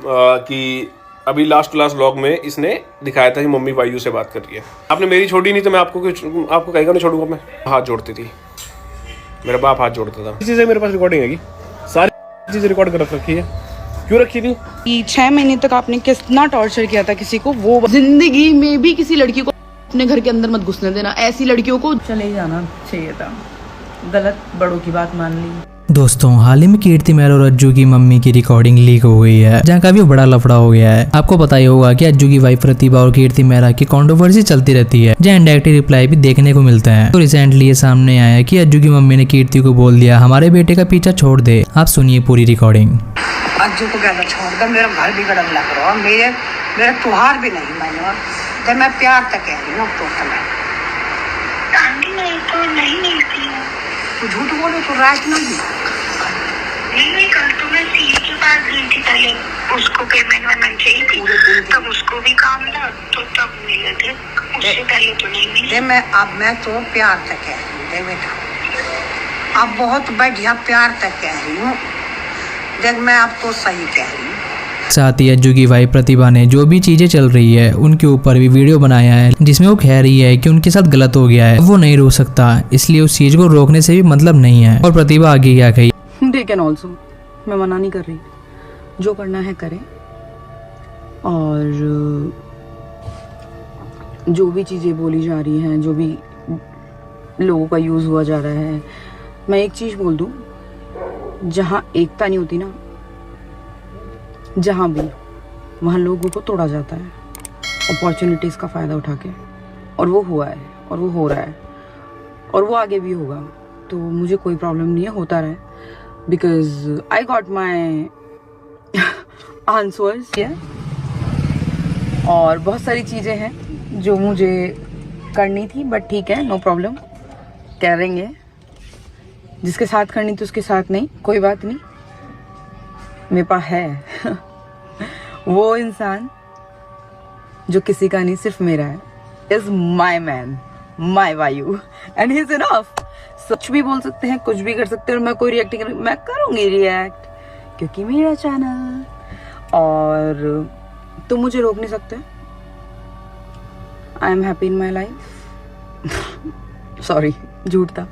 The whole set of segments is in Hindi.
कि अभी लास्ट व्लॉग में इसने दिखाया था कि मम्मी वायु से बात कर रही है। आपने मेरी छोड़ी नहीं तो मैं आपको कहेगा नहीं छोड़ूंगा। मैं हाथ जोड़ती थी, मेरा बाप हाथ जोड़ता था। चीज़ें मेरे पास रिकॉर्डिंग है, सारी चीज़ें रिकॉर्ड कर रखी है। क्यों रखी थी? 6 महीने तक आपने कितना टॉर्चर किया था किसी को, वो जिंदगी में भी किसी लड़की को अपने घर के अंदर मत घुसने देना। ऐसी लड़कियों को चले जाना चाहिए था, गलत बड़ों की बात मान ली। दोस्तों, हाल ही में कीर्ति मेहरा और अज्जू की मम्मी की रिकॉर्डिंग लीक हो गई है, जहाँ काफी बड़ा लफड़ा हो गया है। आपको पता ही होगा कि अज्जू की वाइफ प्रतिभा और कीर्ति मेहरा की कंट्रोवर्सी चलती रहती है, जहाँ इनडायरेक्ट रिप्लाई भी देखने को मिलता है। तो रिसेंटली ये सामने आया है कि अज्जू की मम्मी ने कीर्ति को बोल दिया हमारे बेटे का पीछा छोड़ दे। आप सुनिए पूरी रिकॉर्डिंग। अज्जू को कहना छोड़ दो, मेरा घर भी गड़म लग रहा है, मेरे त्योहार भी नहीं मैंने, जब मैं प्यार तक कह रही हूँ तो नहीं मिलती है। तू झूठ बोले तो रात नहीं कल तो मैं सीए के पास गई थी, पहले उसको पेमेंट वेमेंट चाहिए थी, तब उसको भी काम था तो तब मिले थे, उससे पहले तो नहीं मिले। मैं तो प्यार तक कह रही हूँ बेटा, अब बहुत बढ़िया प्यार तक कह रही हूँ, देख मैं आपको सही कह रही हूँ। साथ ही अज्जू की वाइफ प्रतिभा ने जो भी चीजें चल रही है उनके ऊपर भी वीडियो बनाया है, जिसमें वो कह रही है कि उनके साथ गलत हो गया है, वो नहीं रोक सकता, इसलिए उस चीज को रोकने से भी मतलब नहीं है। और प्रतिभा आगे क्या कही, दे कैन ऑल्सो, मैं मना नहीं कर रही, जो करना है करें, और जो भी चीजें बोली जा रही हैं, जो भी लोगों का यूज हुआ जा रहा है, मैं एक चीज बोल दूं, जहां एकता नहीं होती ना, जहां भी वहां लोगों को तोड़ा जाता है अपॉर्चुनिटीज का फायदा उठा के, और वो हुआ है और वो हो रहा है और वो आगे भी होगा। तो मुझे कोई प्रॉब्लम नहीं है, होता रहे, because I got my answers. और बहुत सारी चीजें हैं जो मुझे करनी थी, बट ठीक है, नो प्रॉब्लम, करेंगे। जिसके साथ करनी थी उसके साथ नहीं, कोई बात नहीं, मेरे पास है वो इंसान जो किसी का नहीं, सिर्फ मेरा है, इज माई मैन, माई वायु, एंड ही इज इनफ। कुछ भी बोल सकते हैं, कुछ भी कर सकते हैं, और मैं कोई रिएक्ट कर, मैं करूंगी रिएक्ट, क्योंकि मेरा चैनल, और तुम मुझे रोक नहीं सकते। I am happy in my life sorry, झूठ था,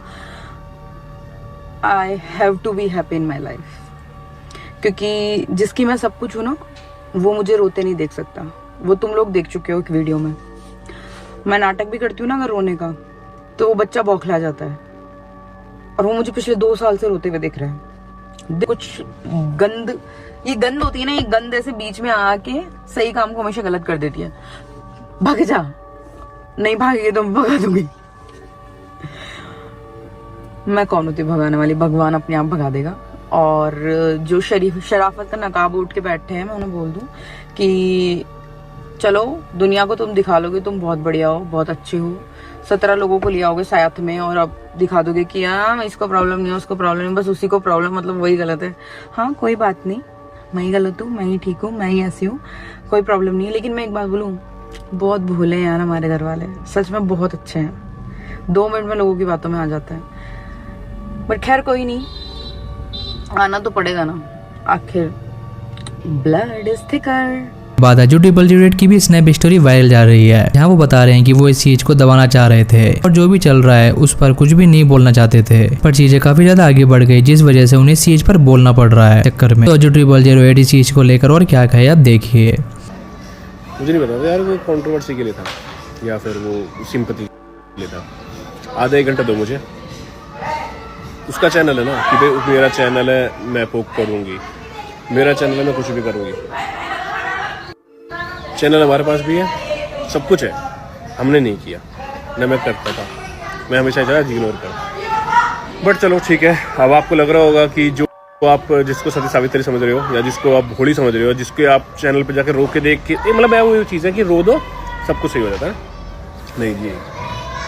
I have to be happy in my life, क्योंकि जिसकी मैं सब कुछ हूँ ना, वो मुझे रोते नहीं देख सकता। वो तुम लोग देख चुके हो एक वीडियो में, मैं नाटक भी करती हूँ ना अगर रोने का, तो वो बच्चा बौखला जाता है, और वो मुझे पिछले 2 साल से रोते हुए दिख रहा है। कुछ गंद, ये गंद होती है ना, ये गंद ऐसे बीच में आके सही काम को हमेशा गलत कर देती है। भाग जा, नहीं भागेगी तो भगा दूंगी। मैं कौन होती भगाने वाली, भगवान अपने आप भगा देगा। और जो शराफत का नकाब उठ के बैठे हैं, मैं उन्हें बोल दूं कि चलो दुनिया को तुम दिखा लोगे तुम बहुत बढ़िया हो, बहुत अच्छे हो, 17 लोगों को ले आओगे साथ में, और अब दिखा दोगे कि हाँ इसको प्रॉब्लम नहीं है, उसको प्रॉब्लम नहीं, बस उसी को प्रॉब्लम, मतलब वही गलत है। हाँ कोई बात नहीं, मैं ही गलत हूँ, मैं ही ठीक हूँ, मैं ही ऐसी हूँ, कोई प्रॉब्लम नहीं है। लेकिन मैं एक बात बोलूँ, बहुत भोले हैं यार हमारे घर वाले, सच में बहुत अच्छे हैं, 2 मिनट में लोगों की बातों में आ जाता है। बट खैर कोई नहीं, आना तो पड़ेगा ना, आखिर ब्लड इज थिकर। बाद अज्जू ट्रिपल जीरो की भी स्नैप स्टोरी वायरल जा रही है, जहाँ वो बता रहे हैं कि वो इस चीज को दबाना चाह रहे थे और जो भी चल रहा है उस पर कुछ भी नहीं बोलना चाहते थे, पर चीजें काफी ज्यादा आगे बढ़ गई, जिस वजह से उन्हें इस चीज पर बोलना पड़ रहा है चक्कर में। तो अज्जू ट्रिपल जीरो इस चीज को लेकर और क्या कहे आप देखिए। मुझे नहीं पता यार वो कंट्रोवर्सी के लिए था या फिर वो सिंपैथी के लिए था। आधा 1 घंटा दो मुझे, उसका चैनल है ना कि भाई मेरा चैनल है, मैं पोक करूँगी, मेरा चैनल है, मैं कुछ भी करूँगी। चैनल हमारे पास भी है, सब कुछ है, हमने नहीं किया, न मैं करता था, मैं हमेशा ज़्यादा इग्नोर कर। बट चलो ठीक है, अब आपको लग रहा होगा कि जो आप जिसको सती सावित्री समझ रहे हो या जिसको आप भोली समझ रहे हो, जिसके आप चैनल पे जाकर रो के देख के, मतलब मैं वो चीज़ है कि रो दो सब कुछ सही हो जाता है। नहीं जी,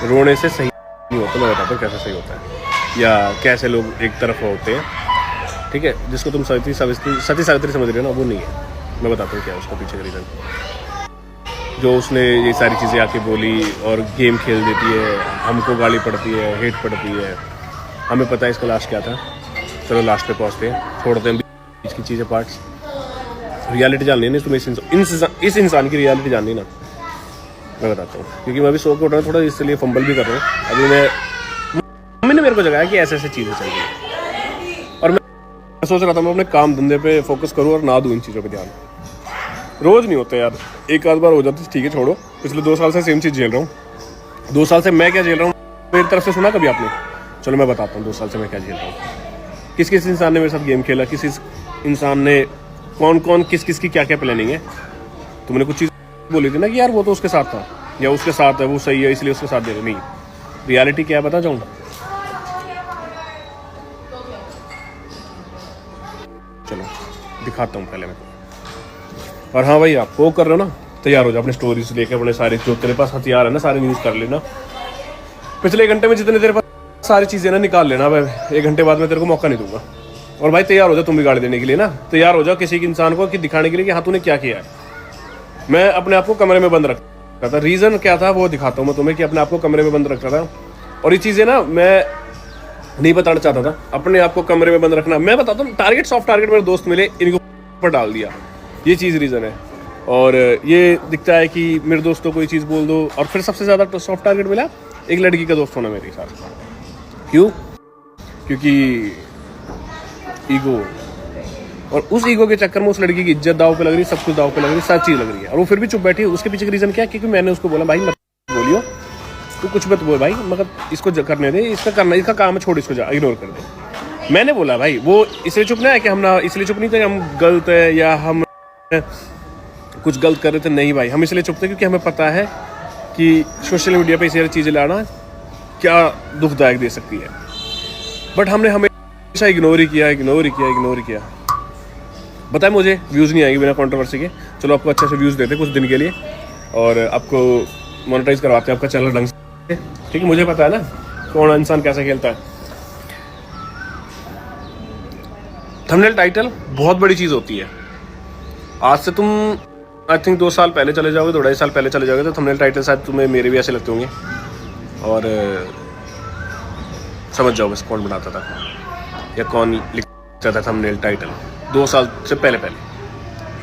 रोने से सही नहीं होता, मैं बताता हूँ कैसे सही होता है या कैसे लोग एक तरफ होते हैं, ठीक है। जिसको तुम सती सावित्री समझ रहे हो ना, वो नहीं है, मैं बताता हूँ क्या उसका पीछे का रीज़न। जो उसने ये सारी चीज़ें आके बोली और गेम खेल देती है, हमको गाली पड़ती है, हेट पड़ती है, हमें पता है इसका लास्ट क्या था। चलो लास्ट पे पहुँचते हैं, छोड़ते हैं बीच की चीज़ें पार्ट्स। रियलिटी जाननी है ना तुम्हें, इस इंसान की रियलिटी जाननी ना, मैं बताता हूँ। क्योंकि मैं अभी सो के उठ रहा हूँ थोड़ा, इसलिए फंबल भी कर रहा हूँ। अभी मम्मी ने मेरे को जगाया कि ऐसे ऐसे चीज़ें चल रही हैं, और मैं सोच रहा था मैं अपने काम धंधे पे फोकस करूँ और ना दूँ इन चीज़ों पे ध्यान। रोज़ नहीं होता यार, एक आध बार हो जाती ठीक है, छोड़ो। पिछले 2 साल से सेम चीज़ झेल रहा हूँ। 2 साल से मैं क्या झेल रहा हूँ मेरी तरफ से सुना कभी आपने? चलो मैं बताता हूँ 2 साल से मैं क्या झेल रहा हूँ। किस किस इंसान ने मेरे साथ गेम खेला, किस इंसान ने कौन कौन किस किस की क्या क्या प्लानिंग है। तुमने कुछ चीज़ बोली थी ना कि यार वो तो उसके साथ था या उसके साथ है, वो सही है इसलिए उसके साथ दे रहे। नहीं, रियलिटी क्या है बता जाऊँ? चलो दिखाता हूँ पहले मैं। और हाँ भाई, आप वो कर रहे हो ना, तैयार हो जाओ अपने स्टोरीज लेके, अपने सारे जो तेरे पास हथियार है ना सारे यूज़ कर लेना। पिछले 1 घंटे में जितने तेरे पास सारी चीज़ें ना निकाल लेना। मैं 1 घंटे बाद मैं तेरे को मौका नहीं दूंगा। और भाई तैयार हो जाओ तुम भी गाड़ी देने के लिए ना, तैयार हो जाओ किसी के इंसान को कि दिखाने के लिए कि हाँ तूने क्या किया है। मैं अपने आप को कमरे में बंद रखता था। रीज़न क्या था वो दिखाता हूँ मैं तुम्हें, कि अपने आप को कमरे में बंद रखता था। और ये चीज़ें ना मैं नहीं बताना चाहता था, अपने आप को कमरे में बंद रखना। मैं बताता हूँ, टारगेट सॉफ्ट टारगेट मेरे दोस्त मिले, इनको ऊपर डाल दिया, ये चीज़ रीज़न है। और ये दिखता है कि मेरे दोस्तों को ये चीज़ बोल दो। और फिर सबसे ज़्यादा सॉफ्ट टारगेट मिला एक लड़की का दोस्त होना मेरे साथ। क्यों? क्योंकि ईगो। और उस ईगो के चक्कर में उस लड़की की इज्जत दाव पे लग रही, सब कुछ दाव पे लग रही, सब चीज़ लग रही है। और वो फिर भी चुप बैठी है। उसके पीछे का रीज़न क्या है? क्योंकि मैंने उसको बोला भाई मत बोलियो, तू कुछ मत बोल भाई, मगर इसको करने दे, इसका करना, इसका काम है, छोड़ इसको, जा इग्नोर कर दे। मैंने बोला भाई, वो इसलिए चुप नहीं है कि हम ना, इसलिए चुप नहीं थे हम गलत है या हम कुछ गलत कर रहे थे, नहीं भाई, हम इसलिए चुप थे क्योंकि हमें पता है कि सोशल मीडिया पे इसी चीज़ें लाना क्या दुखदायक दे सकती है। बट हमने हमेशा इग्नोर ही किया। बताए मुझे व्यूज़ नहीं आएंगे बिना कंट्रोवर्सी के, चलो आपको अच्छे से व्यूज़ देते कुछ दिन के लिए और आपको मोनेटाइज करवाते हैं आपका चैनल ढंग से, ठीक है? मुझे पता है ना कौन इंसान कैसे खेलता है। थंबनेल टाइटल बहुत बड़ी चीज़ होती है। आज से तुम आई थिंक 2 साल पहले चले जाओगे, 2-2.5 साल पहले चले जाओगे, तो थंबनेल टाइटल शायद तुम्हें मेरे भी ऐसे लगते होंगे और समझ जाओ बस कौन बनाता था या कौन लिखता था थंबनेल टाइटल 2 साल से पहले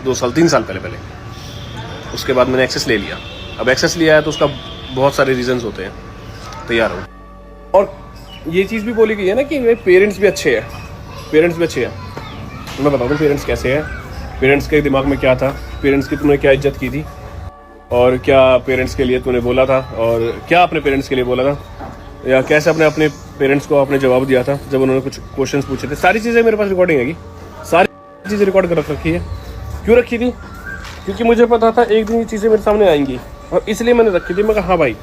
2 साल 3 साल पहले। उसके बाद मैंने एक्सेस ले लिया। अब एक्सेस लिया है तो उसका बहुत सारे रीजंस होते हैं, तैयार हो। और ये चीज़ भी बोली गई है ना कि पेरेंट्स भी अच्छे हैं। मैं बताता हूँ पेरेंट्स कैसे हैं, पेरेंट्स के दिमाग में क्या था, पेरेंट्स की तुमने क्या इज्जत की थी और क्या पेरेंट्स के लिए तूने बोला था और क्या अपने पेरेंट्स के लिए बोला था, या कैसे अपने पेरेंट्स को आपने जवाब दिया था जब उन्होंने कुछ क्वेश्चंस पूछे थे। सारी चीज़ें मेरे पास रिकॉर्डिंग है, सारी चीज़ें रिकॉर्ड कर रखी है। क्यों रखी थी? क्योंकि मुझे पता था एक दिन ये चीज़ें मेरे सामने आएंगी और इसलिए मैंने रखी थी। मैं कहा हाँ भाई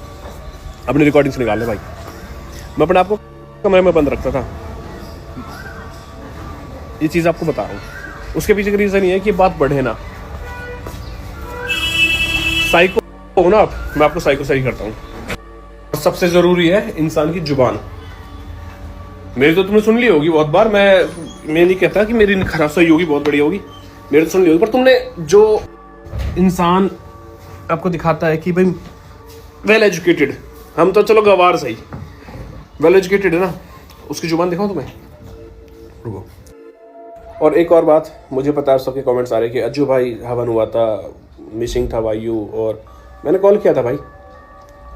अपनी रिकॉर्डिंग्स निकाल ले भाई। मैं अपने आप को कमरे में बंद रखता था, ये चीज़ आपको बता रहा हूँ। उसके पीछे का रीज़न ये है कि बात बढ़े ना। साइको हो ना आप, मैं आपको साइको सही करता हूँ। सबसे ज़रूरी है इंसान की जुबान। मेरी तो तुमने सुन ली होगी बहुत बार, मैं नहीं कहता कि मेरी खराब सही होगी बहुत बढ़िया होगी, मेरी तो सुन ली होगी। पर तुमने जो इंसान आपको दिखाता है कि भाई वेल एजुकेटेड, हम तो चलो गवार सही, वेल एजुकेटेड है ना, उसकी जुबान दिखाओ तुम्हें। रुको। और एक और बात, मुझे पता है सबके कमेंट्स आ रहे कि अज्जू भाई हवन हुआ था, मिसिंग था वायु, और मैंने कॉल किया था भाई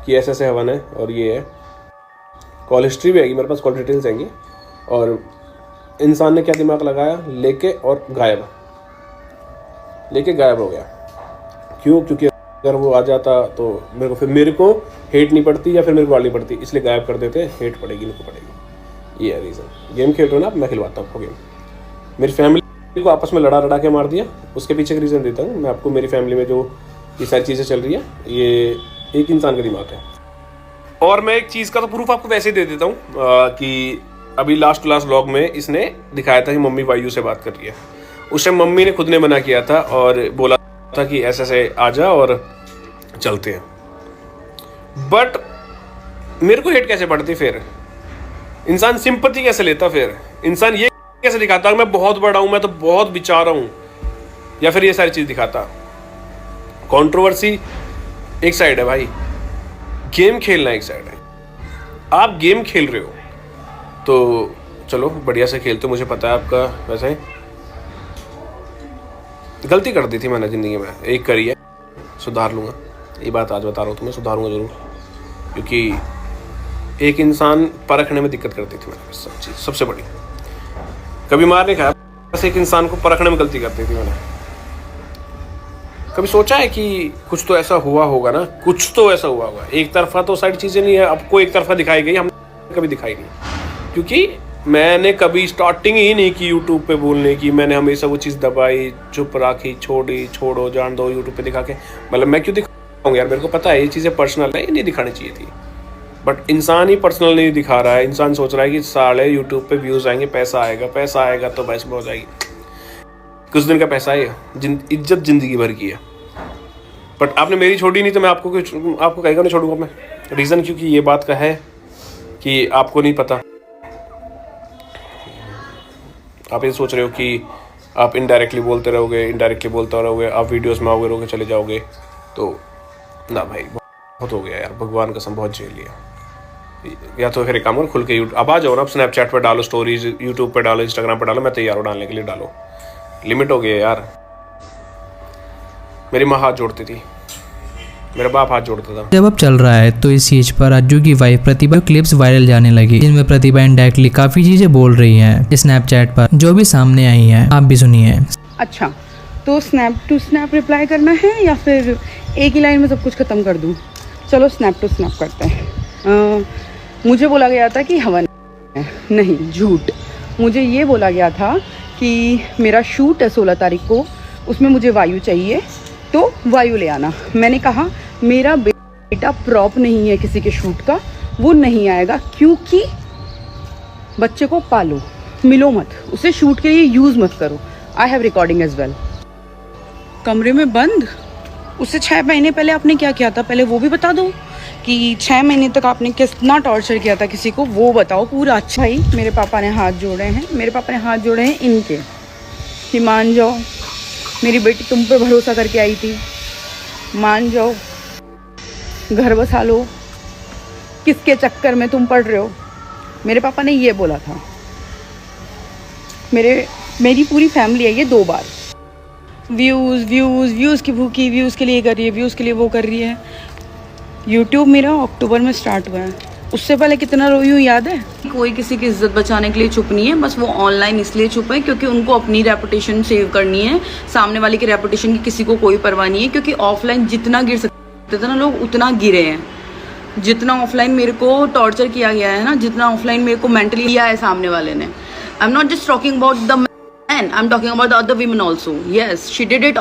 कि ऐसे हवन है और ये है। कॉल हिस्ट्री भी आएगी मेरे पास, कॉल डिटेल्स आएंगी। और इंसान ने क्या दिमाग लगाया, लेके गायब हो गया। क्यों? क्योंकि अगर वो आ जाता तो मेरे को हेट नहीं पड़ती या फिर मेरे को गाली पड़ती, इसलिए गायब कर देते। हेट पड़ेगी इनको पड़ेगी, ये है रीज़न। गेम खेल रहे हो ना, मैं खिलवाता हूँ आपको गेम। मेरी फैमिली को आपस में लड़ा के मार दिया, उसके पीछे का रीज़न देता हूँ मैं आपको। मेरी फैमिली में जो ये सारी चीज़ें चल रही है, ये एक इंसान का दिमाग है। और मैं एक चीज़ का तो प्रूफ आपको वैसे ही दे देता हूँ कि अभी लास्ट व्लॉग में इसने दिखाया था कि मम्मी वायु से बात कर रही है। उस टाइम मम्मी ने खुद ने मना किया था और बोला था कि ऐसे आ जा और चलते हैं। बट मेरे को हेट कैसे पड़ती, फिर इंसान सिंपैथी कैसे लेता, फिर इंसान ये कैसे दिखाता मैं बहुत बड़ा हूँ, मैं तो बहुत बेचारा हूँ, या फिर ये सारी चीज़ दिखाता। कंट्रोवर्सी एक साइड है भाई, गेम खेलना एक साइड है। आप गेम खेल रहे हो तो चलो बढ़िया से खेलते हो, मुझे पता है आपका। वैसे गलती कर दी थी मैंने ज़िंदगी में, एक करी है, सुधार लूँगा। ये बात आज बता रहा हूँ तुम्हें, सुधारूंगा ज़रूर, क्योंकि एक इंसान परखने में दिक्कत करती थी मैंने, सब चीज़ सबसे बड़ी। कभी मार नहीं खाया, बस एक इंसान को परखने में गलती करती थी मैंने। कभी सोचा है कि कुछ तो ऐसा हुआ होगा ना, कुछ तो ऐसा हुआ होगा। एक तरफा तो सारी चीज़ें नहीं है, आपको एक तरफा दिखाई गई, हमने कभी दिखाई नहीं, क्योंकि मैंने कभी स्टार्टिंग ही नहीं की यूट्यूब पे बोलने की। मैंने हमेशा वो चीज़ दबाई, चुप रखी, छोड़ो जान दो यूट्यूब पे दिखा के। मतलब मैं क्यों दिखाऊंगा यार, मेरे को पता है ये चीज़ें पर्सनल है, ये नहीं दिखानी चाहिए थी। बट इंसान ही पर्सनल नहीं दिखा रहा है, इंसान सोच रहा है कि साले यूट्यूब पे व्यूज़ आएंगे, पैसा आएगा तो बस हो जाएगी। कुछ दिन का पैसा है, इज्जत ज़िंदगी भर की है। बट आपने मेरी छोड़ी नहीं तो मैं आपको कहेगा नहीं छोड़ूंगा मैं। रीज़न क्योंकि ये बात का है कि आपको नहीं पता, आप ये सोच रहे हो कि आप इनडायरेक्टली बोलते रहोगे, आप वीडियोस में आओगे चले जाओगे, तो ना भाई बहुत हो गया यार, भगवान कसम बहुत झेल लिया। या तो फिर एक काम करो, खुल के अब आ जाओ ना, आप स्नैपचैट पे डालो स्टोरीज, यूट्यूब पे डालो, इंस्टाग्राम पे डालो, मैं तैयार हूँ डालने के लिए, डालो। लिमिट हो गई है यार। मेरी माँ हाथ जोड़ती थी, मेरा बाप हाथ जोड़ता था। जब अब चल रहा है तो इस चीज पर अज्जू की वाइफ प्रतिभा क्लिप्स वायरल जाने लगी, जिनमें प्रतिभा इनडायरेक्टली काफी चीजें बोल रही हैं स्नैपचैट पर, जो भी सामने आई हैं, आप भी सुनिए। अच्छा, तो स्नैप टू स्नैप रिप्लाई करना है या फिर एक ही लाइन में सब कुछ ख़त्म कर दूँ? चलो स्नैप टू स्नैप करते हैं। मुझे बोला गया था कि हवन है, नहीं झूठ। मुझे ये बोला गया था कि मेरा शूट है 16 तारीख को, उसमें मुझे वायु चाहिए, तो वायु ले आना। मैंने कहा मेरा बेटा प्रॉप नहीं है किसी के शूट का, वो नहीं आएगा, क्योंकि बच्चे को पालो, मिलो मत, उसे शूट के लिए यूज़ मत करो। I have recording as well. कमरे में बंद, उससे 6 महीने पहले आपने क्या किया था, पहले वो भी बता दो कि 6 महीने तक आपने कितना टॉर्चर किया था किसी को, वो बताओ पूरा। अच्छा भाई, मेरे पापा ने हाथ जोड़े हैं, इनके कि मान जाओ, मेरी बेटी तुम पे भरोसा करके आई थी, मान जाओ, घर बसा लो, किसके चक्कर में तुम पड़ रहे हो। मेरे पापा ने ये बोला था। मेरी पूरी फैमिली है ये 2 बार। व्यूज़ की भूखी, व्यूज़ के लिए कर रही है, व्यूज़ के लिए वो कर रही है। यूट्यूब मेरा अक्टूबर में स्टार्ट हुआ है, उससे पहले कितना रोई हूँ याद है? कोई किसी की इज्जत बचाने के लिए चुप नहीं है, बस वो ऑनलाइन इसलिए चुप है क्योंकि उनको अपनी रेपुटेशन सेव करनी है। सामने वाले की रेपुटेशन की किसी को कोई परवाह नहीं है, क्योंकि ऑफलाइन जितना गिर सकते थे ना लोग, उतना गिरे हैं। जितना ऑफलाइन मेरे को टॉर्चर किया गया है ना, जितना ऑफलाइन मेरे को मेंटली किया है सामने वाले ने। I am not just talking about the man, I am talking about the other women also. Yes, she did it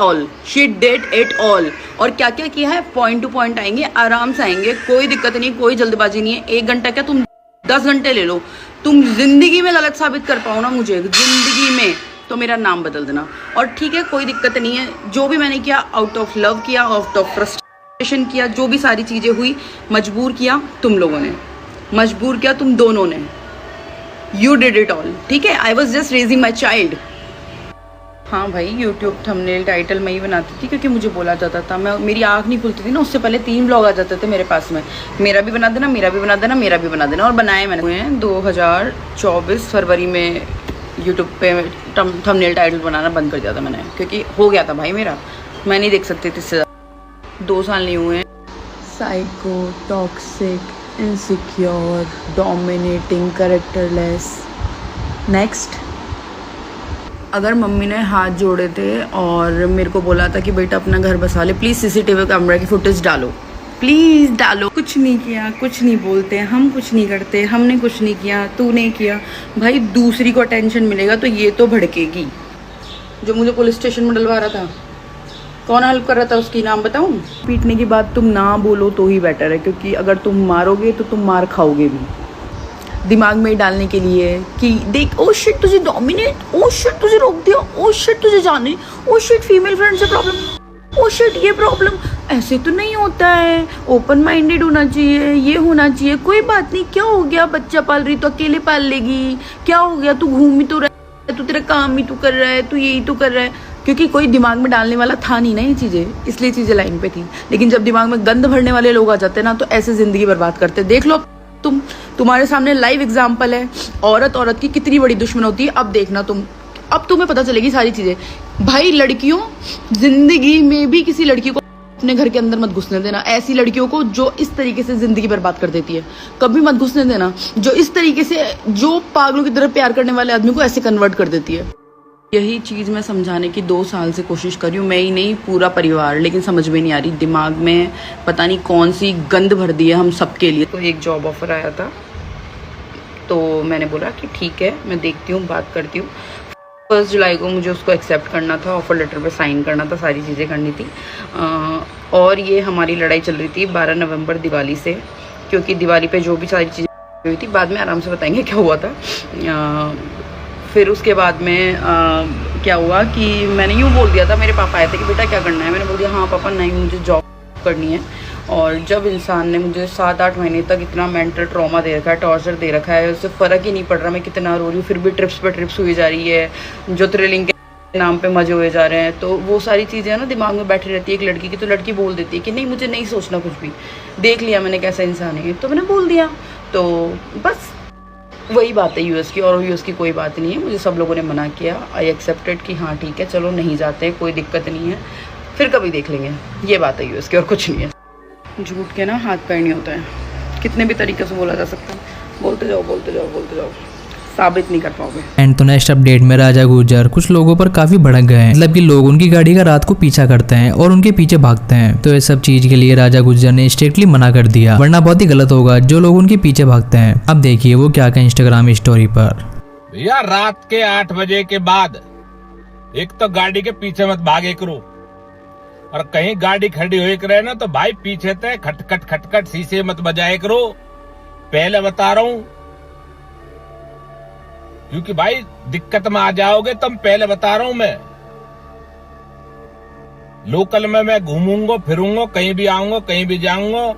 all. और क्या क्या किया है, पॉइंट टू पॉइंट आएंगे, आराम से आएंगे, कोई दिक्कत नहीं, कोई जल्दबाजी नहीं है। 1 घंटा क्या, तुम 10 घंटे ले लो, तुम जिंदगी में गलत साबित कर पाओ ना मुझे, जिंदगी में, तो मेरा नाम बदल देना। और ठीक है, कोई दिक्कत नहीं है, जो भी मैंने किया आउट ऑफ लव किया, आउट ऑफ फ्रस्ट्रेशन किया, जो भी सारी चीज़ें हुई, मजबूर किया तुम लोगों ने, मजबूर किया तुम दोनों ने। यू डिड इट ऑल, ठीक है। I was just raising my child. हाँ भाई, यूट्यूब थंबनेल टाइटल मैं ही बनाती थी, क्योंकि मुझे बोला जाता था, मेरी आँख नहीं खुलती थी ना, उससे पहले 3 ब्लॉग आ जाते थे मेरे पास में, मेरा भी बना देना, और बनाए मैंने हुए हैं। 2024 फरवरी में यूट्यूब पे थंबनेल टाइटल बनाना बंद कर दिया था मैंने, क्योंकि हो गया था भाई मेरा, मैं नहीं देख सकती थी इससे। 2 साल नहीं हुए हैं। Psycho, toxic, insecure, dominating, characterless. Next, अगर मम्मी ने हाथ जोड़े थे और मेरे को बोला था कि बेटा अपना घर बसा ले, प्लीज़ सीसीटीवी कैमरा की फुटेज डालो, प्लीज़ डालो। कुछ नहीं किया, कुछ नहीं बोलते, हम कुछ नहीं करते, हमने कुछ नहीं किया, तूने किया। भाई दूसरी को अटेंशन मिलेगा तो ये तो भड़केगी। जो मुझे पुलिस स्टेशन में डलवा रहा था, कौन हेल्प कर रहा था, उसकी नाम बताऊं? पीटने की बात तुम ना बोलो तो ही बेटर है, क्योंकि अगर तुम मारोगे तो तुम मार खाओगे भी। दिमाग में डालने के लिए कि देख, ओ शिट तुझे डोमिनेट, ओ शिट तुझे रोक दिया, ओ शिट तुझे जाने, ओ शिट फीमेल फ्रेंड से प्रॉब्लम, ओ शिट ये प्रॉब्लम, ऐसे तो नहीं होता है, ओपन माइंडेड होना चाहिए, ये होना चाहिए, कोई बात नहीं, क्या हो गया, बच्चा पाल रही तो अकेले पाल लेगी, क्या हो गया, तू घूम ही तो रहा है, तू तेरा काम ही तू कर रहा है, तू यही तो कर रहा है। क्योंकि कोई दिमाग में डालने वाला था नहीं ना ये चीज़ें, इसलिए चीज़ें लाइन पे थी। लेकिन जब दिमाग में गंद भरने वाले लोग आ जाते हैं ना, तो ऐसे ज़िंदगी बर्बाद करते। देख लो तुम्हारे सामने लाइव एग्जाम्पल है, औरत की कितनी बड़ी दुश्मन होती है। अब देखना तुम, अब तुम्हें पता चलेगी सारी चीज़ें। भाई लड़कियों, जिंदगी में भी किसी लड़की को अपने घर के अंदर मत घुसने देना। ऐसी लड़कियों को जो इस तरीके से जिंदगी बर्बाद कर देती है, कभी मत घुसने देना। जो इस तरीके से, जो पागलों की तरह प्यार करने वाले आदमी को ऐसे कन्वर्ट कर देती है। यही चीज़ मैं समझाने की 2 साल से कोशिश कर रही हूँ, मैं ही नहीं पूरा परिवार, लेकिन समझ में नहीं आ रही। दिमाग में पता नहीं कौन सी गंद भर दी है हम सबके लिए। तो एक जॉब ऑफर आया था, तो मैंने बोला कि ठीक है, मैं देखती हूँ, बात करती हूँ। 1 जुलाई को मुझे उसको एक्सेप्ट करना था, ऑफर लेटर पे साइन करना था, सारी चीज़ें करनी थी। और ये हमारी लड़ाई चल रही थी 12 नवंबर दिवाली से, क्योंकि दिवाली पे जो भी सारी चीज़ें हुई थी, बाद में आराम से बताएंगे क्या हुआ था। फिर उसके बाद में क्या हुआ कि मैंने यूँ बोल दिया था, मेरे पापा आए थे कि बेटा क्या करना है, मैंने बोल दिया हाँ पापा नहीं मुझे जॉब करनी है। और जब इंसान ने मुझे 7-8 महीने तक इतना मेंटल ट्रॉमा दे रखा है, टॉर्चर दे रखा है, उससे फ़र्क ही नहीं पड़ रहा मैं कितना रो रही हूँ, फिर भी ट्रिप्स पे ट्रिप्स हुई जा रही है, जो थ्रिलिंग के नाम पे मजे हुए जा रहे हैं, तो वो सारी चीज़ें ना दिमाग में बैठी रहती है एक लड़की की। तो लड़की बोल देती है कि नहीं मुझे नहीं सोचना कुछ भी, देख लिया मैंने कैसा इंसान है, तो मैंने बोल दिया। तो बस वही बात है यूएस की, और यूएस की कोई बात नहीं है। मुझे सब लोगों ने मना किया, आई एक्सेप्टेड कि हाँ ठीक है चलो नहीं जाते हैं, कोई दिक्कत नहीं है, फिर कभी देख लेंगे। ये बात है यूएस की और कुछ नहीं है। झूठ के ना हाथ पैर नहीं होता है, कितने भी तरीके से बोला जा सकता है, बोलते जाओ बोलते जाओ बोलते जाओ, साबित नहीं कर पाओगे। एंड तो नेक्स्ट अपडेट में राजा गुर्जर कुछ लोगों पर काफी भड़क गए हैं। मतलब कि लोग उनकी गाड़ी का रात को पीछा करते हैं और उनके पीछे भागते हैं। तो इस सब चीज के लिए राजा गुर्जर ने स्ट्रिक्टली मना कर दिया, वरना बहुत ही गलत होगा जो लोग उनके पीछे भागते हैं। अब देखिए वो क्या कहें इंस्टाग्राम स्टोरी पर। भैया रात के 8 बजे के बाद एक तो गाड़ी के पीछे मत भागे करो, और कहीं गाड़ी खड़ी हुई करे ना तो भाई पीछे ते खटखट खटखट शीशे मत बजाए करो, पहले बता रहा हूँ, क्योंकि भाई दिक्कत में आ जाओगे तुम, पहले बता रहा हूँ मैं। लोकल में मैं घूमूंगा फिरूंगा, कहीं भी आऊंगा कहीं भी जाऊंगा,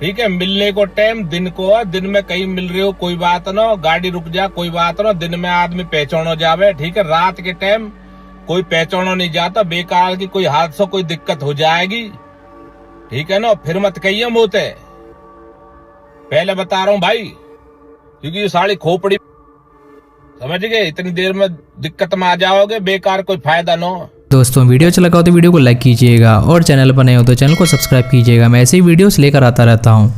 ठीक है। मिलने को टाइम दिन को, दिन में कहीं मिल रहे हो कोई बात ना, गाड़ी रुक जा कोई बात ना, दिन में आदमी पहचानो जावे, ठीक है। रात के टाइम कोई पहचानो नहीं जाता, बेकार की कोई हादसा कोई दिक्कत हो जाएगी, ठीक है ना। फिर मत कहिए मोते, पहले बता रहा हूँ भाई, क्योंकि ये साड़ी खोपड़ी समझ गए, इतनी देर में दिक्कत में आ जाओगे, बेकार कोई फायदा ना। दोस्तों वीडियो अच्छा लगा हो तो वीडियो को लाइक कीजिएगा, और चैनल पर नए हो तो चैनल को सब्सक्राइब कीजिएगा। मैं ऐसे ही वीडियोस लेकर आता रहता हूँ।